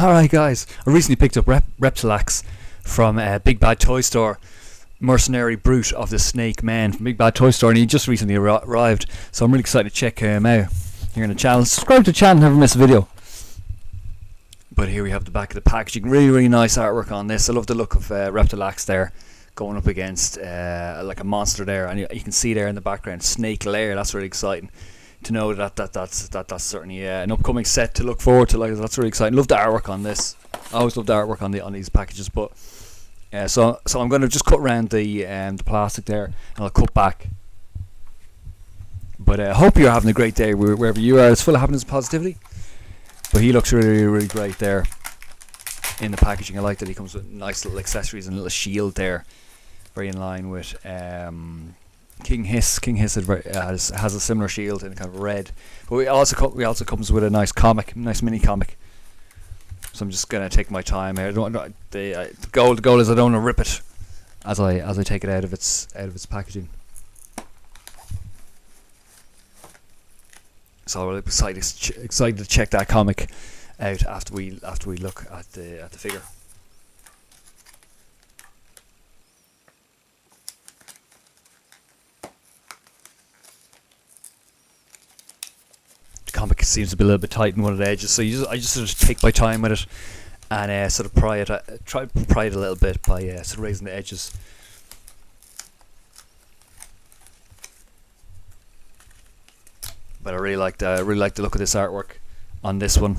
Alright guys, I recently picked up Reptilax from Big Bad Toy Store, mercenary brute of the Snake Men from Big Bad Toy Store, and he just recently arrived, so I'm really excited to check him out here on the channel. Subscribe to the channel, never miss a video. But here we have the back of the packaging. Really nice artwork on this. I love the look of Reptilax there going up against like a monster there, and you can see there in the background Snake Lair. That's really exciting to know that's certainly an upcoming set to look forward to. Like, that's really exciting. Love the artwork on this. I always love the artwork on these packages. But so I'm going to just cut around the plastic there, and I'll cut back. But I hope you're having a great day wherever you are. It's full of happiness and positivity. But he looks really great there in the packaging. I like that he comes with nice little accessories and a little shield there, very in line with King Hiss. King Hiss has a similar shield in kind of red. But we also comes with a nice comic, nice mini comic. So I'm just gonna take my time here. The goal is I don't want to rip it as I take it out of its packaging. So I'm excited to check that comic out after we look at the figure. The comic seems to be a little bit tight in one of the edges, so I just sort of take my time with it and sort of pry it a little bit by sort of raising the edges. But I really like the look of this artwork on this one.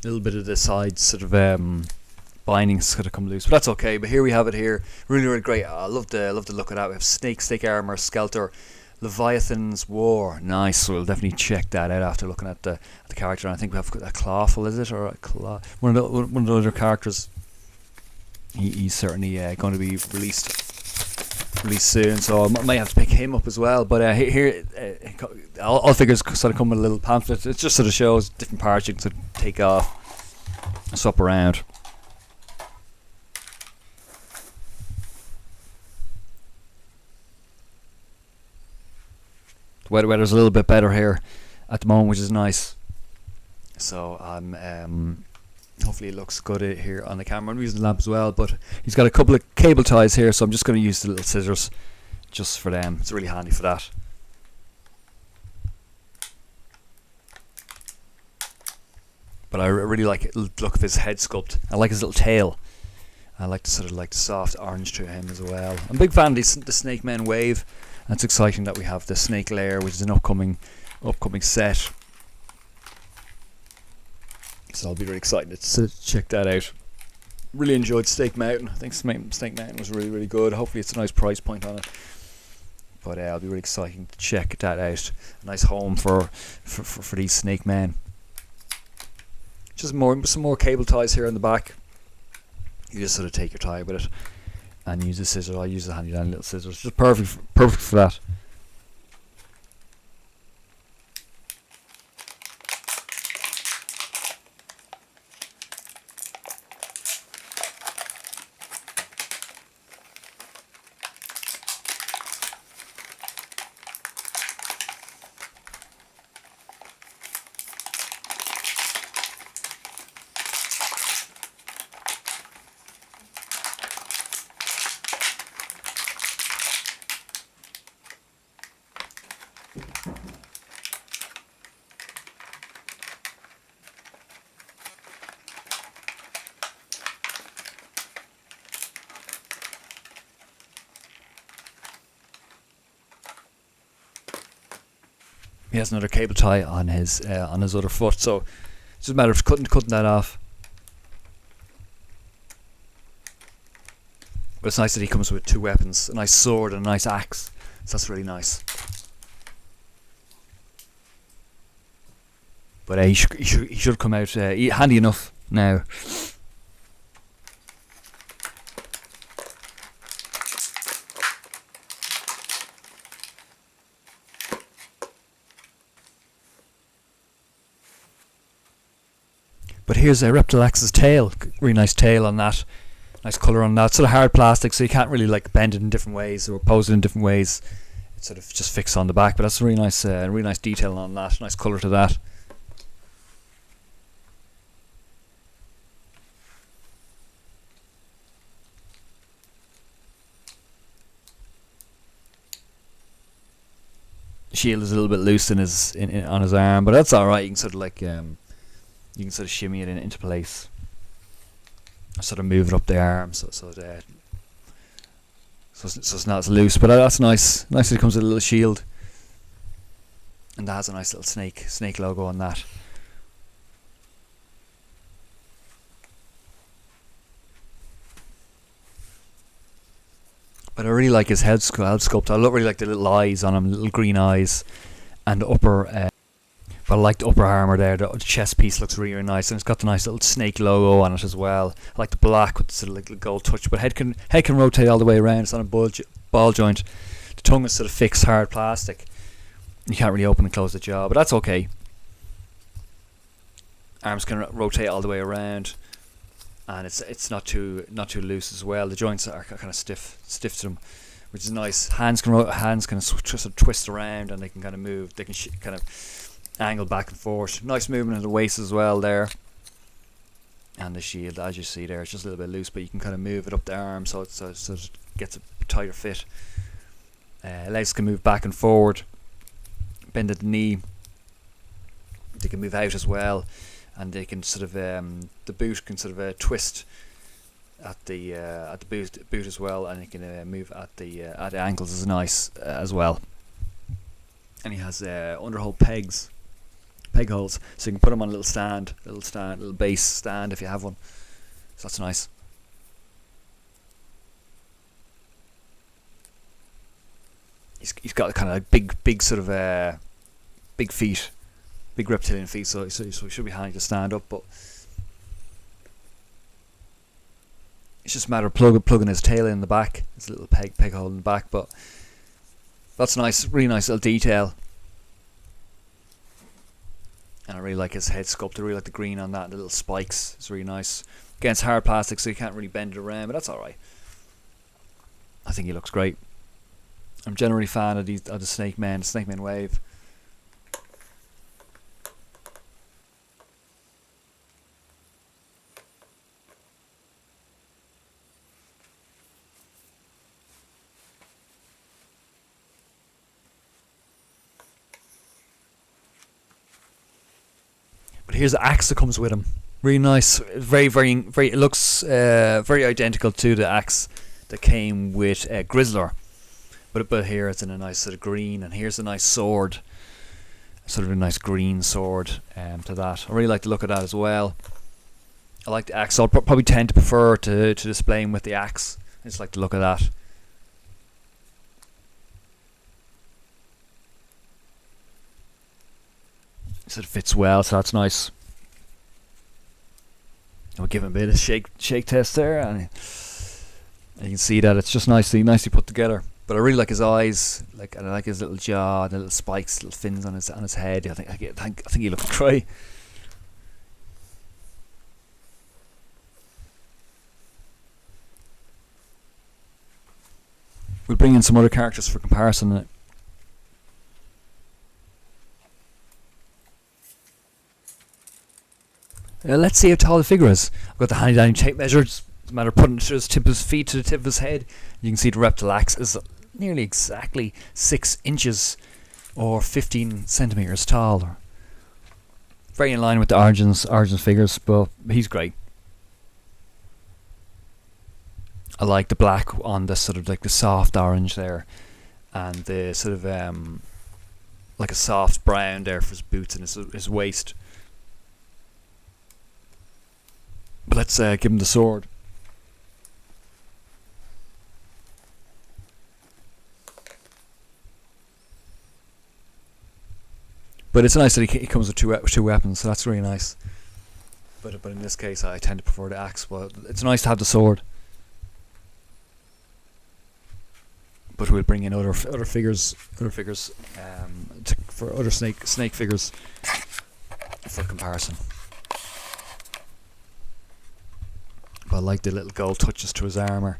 A little bit of the sides sort of bindings could have come loose, but that's okay. But here we have it here, really great. I love the look of that. We have snake armor, Skelter, Leviathan's War. Nice. So we'll definitely check that out after looking at the character. And I think we have a Clawful, is it, or a Claw? One of the other characters. He's certainly going to be released soon, so I might have to pick him up as well. But here, all figures sort of come with a little pamphlet. It just sort of shows different parts you can sort of take off, swap around. The weather's a little bit better here at the moment, which is nice. So I'm hopefully it looks good here on the camera. I'm using the lamp as well, but he's got a couple of cable ties here, so I'm just going to use the little scissors just for them. It's really handy for that. But I really like the look of his head sculpt. I like his little tail. I like the soft orange to him as well. I'm a big fan of the Snake Men wave. And it's exciting that we have the Snake Lair, which is an upcoming set. So I'll be really excited to check that out. Really enjoyed Snake Mountain. I think Snake Mountain was really good. Hopefully it's a nice price point on it. But I'll be really excited to check that out. A nice home for these Snake Men. Just some more cable ties here on the back. You just sort of take your tie with it and use the scissors. I use the handy dandy little scissors. Just perfect for that. He has another cable tie on his other foot, so it's just a matter of cutting that off. But it's nice that he comes with two weapons, a nice sword and a nice axe. So that's really nice. But he should come out handy enough now. But here's Reptilax's tail. Really nice tail on that. Nice colour on that. Sort of hard plastic, so you can't really like bend it in different ways or pose it in different ways. It's sort of just fixed on the back, but that's a really nice detail on that. Nice colour to that. shield is a little bit loose in his on his arm, but that's all right. You can sort of like you can sort of shimmy it into place, sort of move it up the arm, so it's not as loose. But that's nice. Nice that it comes with a little shield, and that has a nice little snake logo on that. But I really like his head sculpt. I really like the little eyes on him, little green eyes, and the upper. But I like the upper armor there. The chest piece looks really, really nice, and it's got the nice little snake logo on it as well. I like the black with the sort of like gold touch. But head can rotate all the way around. It's on a ball joint. The tongue is sort of fixed hard plastic. You can't really open and close the jaw, but that's okay. Arms can rotate all the way around, and it's not too loose as well. The joints are kind of stiff to them, which is nice. Hands can sort of twist around, and they can kind of move. They can kind of angle back and forth. Nice movement of the waist as well there. And the shield, as you see there, it's just a little bit loose, but you can kind of move it up the arm so it gets a tighter fit. Legs can move back and forward, bend at the knee. They can move out as well, and they can sort of the boot can sort of twist at the boot as well, and it can move at the ankles is nice as well. And he has underhold peg holes, so you can put them on a little base stand if you have one. So that's nice. He's got kind of like big sort of big feet, big reptilian feet, so it should be handy to stand up. But it's just a matter of plugging his tail in the back. It's a little peg hole in the back, but that's nice, really nice little detail. And I really like his head sculpt. I really like the green on that, the little spikes. It's really nice. Against hard plastic, so you can't really bend it around, but that's alright. I think he looks great. I'm generally a fan of the Snake Men Wave. But here's the axe that comes with him. Really nice. Very. It looks very identical to the axe that came with Grizzler. But here it's in a nice sort of green, and here's a nice sword, sort of a nice green sword to that. I really like the look of that as well. I like the axe. I'll probably tend to prefer to display him with the axe. I just like the look of that. Sort of fits well, so that's nice. I'll give him a bit of shake test there, and you can see that it's just nicely put together. But I really like his eyes, and I like his little jaw, the little spikes, little fins on his head. I think he looks great. We'll bring in some other characters for comparison. Let's see how tall the figure is. I've got the handy dandy tape measure. It's a matter of putting it to his tip of his feet to the tip of his head. You can see the Reptilax is nearly exactly 6 inches or 15 centimeters tall. Very in line with the Origins figures, but he's great. I like the black on the sort of like the soft orange there, and the sort of like a soft brown there for his boots and his waist. But let's give him the sword. But it's nice that he comes with two weapons, so that's really nice. But in this case, I tend to prefer the axe. But it's nice to have the sword. But we'll bring in other figures for other snake figures for comparison. But I like the little gold touches to his armor.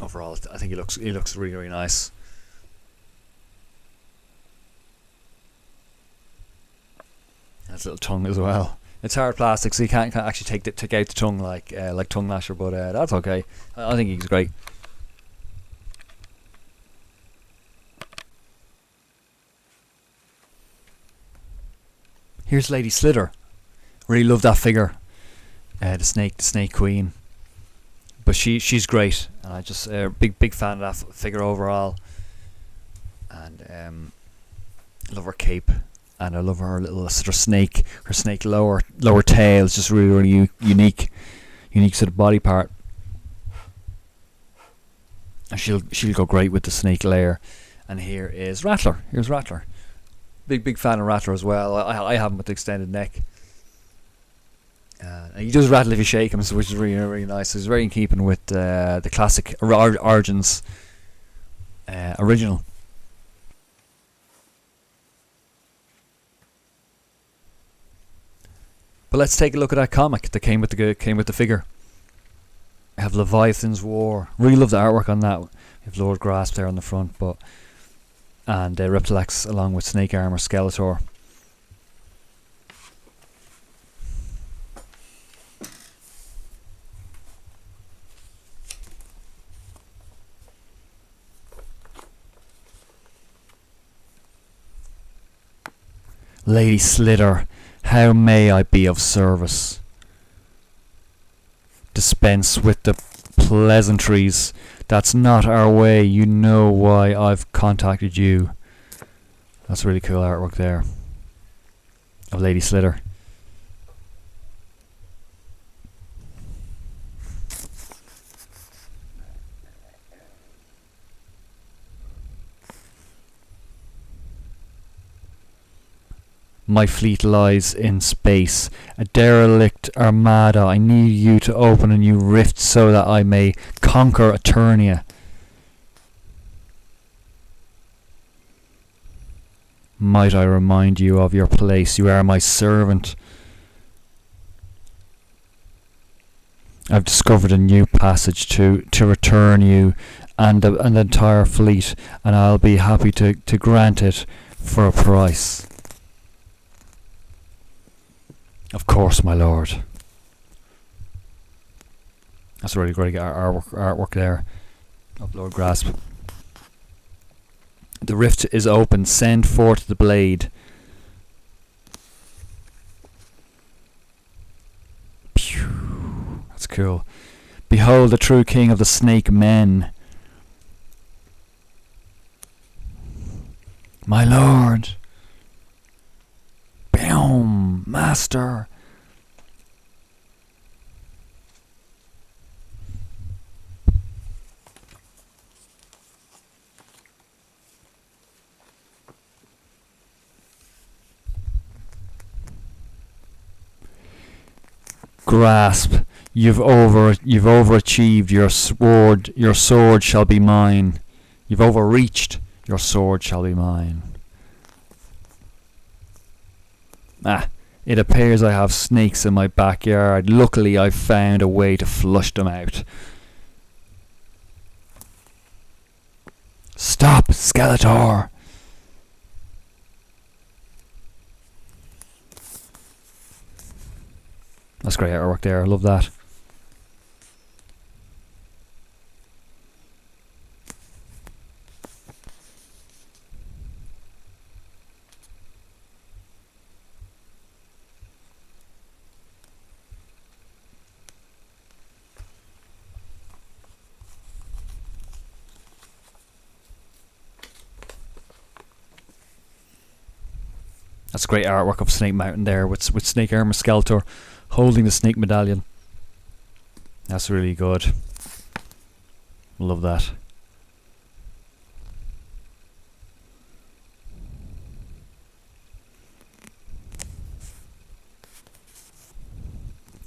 Overall, I think he looks really, really nice. That's a little tongue as well. It's hard plastic, so you can't actually take out the tongue like tongue lasher, but that's okay. I think he's great. Here's Lady Slither. Really love that figure. The snake queen. But she's great, and I just big fan of that figure overall. And love her cape, and I love her little sort of snake. Her snake lower tail is just really unique sort of body part. And she'll go great with the snake layer. And here is Rattler. Here's Rattler. Big fan of Rattler as well. I have him with the extended neck. And he does rattle if you shake him, which is really nice. He's very in keeping with the classic Origins original. But let's take a look at that comic that came with the figure. I have Leviathan's War. Really love the artwork on that. We have Lord Grasp there on the front, and Reptilax along with Snake Armor Skeletor. Lady Slither, how may I be of service? Dispense with the pleasantries. That's not our way. You know why I've contacted you. That's really cool artwork there of Lady Slither. My fleet lies in space, a derelict armada. I need you to open a new rift so that I may conquer Eternia. Might I remind you of your place? You are my servant. I've discovered a new passage to return you and the entire fleet, and I'll be happy to grant it for a price. Of course, my lord. That's a really great artwork there of Lord Grasp. The rift is open. Send forth the blade. Pew. That's cool. Behold the true king of the Snake Men. My lord. Boom, master. Grasp, you've overachieved. Your sword shall be mine. You've overreached. Your sword shall be mine. It appears I have snakes in my backyard. Luckily, I've found a way to flush them out. Stop, Skeletor! That's great artwork there. I love that. That's great artwork of Snake Mountain there with Snake Armor Skeletor holding the snake medallion. That's really good. Love that.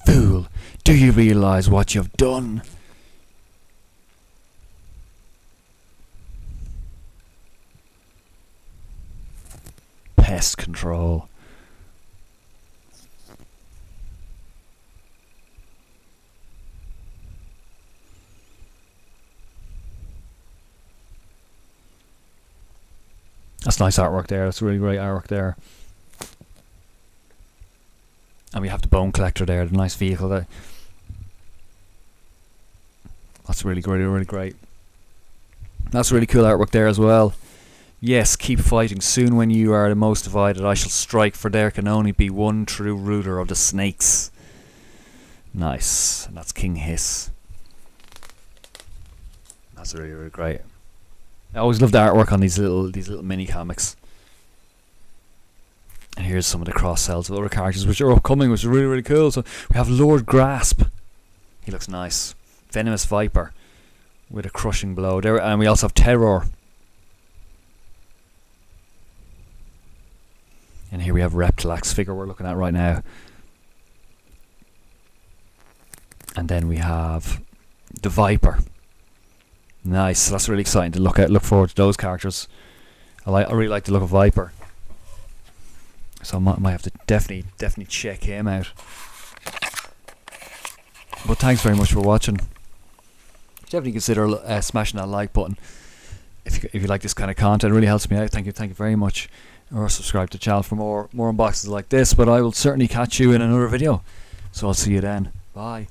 Fool, do you realize what you've done? Pest control. That's nice artwork there. That's really great artwork there. And we have the Bone Collector there, the nice vehicle there. That's really great, really great. That's really cool artwork there as well. Yes, keep fighting. Soon when you are the most divided, I shall strike, for there can only be one true ruler of the snakes. Nice. And that's King Hiss. That's really, really great. I always love the artwork on these little mini comics. And here's some of the cross sells of other characters which are upcoming, which are really, really cool. So we have Lord Grasp. He looks nice. Venomous Viper with a crushing blow there, and we also have Terror. And here we have Reptilax figure we're looking at right now. And then we have the Viper. Nice. So that's really exciting to look at. Look forward to those characters. I really like the look of Viper. So I might have to definitely check him out. But thanks very much for watching. Definitely consider smashing that like button if you like this kind of content. It really helps me out. Thank you very much. Or subscribe to the channel for more unboxings like this. But I will certainly catch you in another video. So I'll see you then. Bye.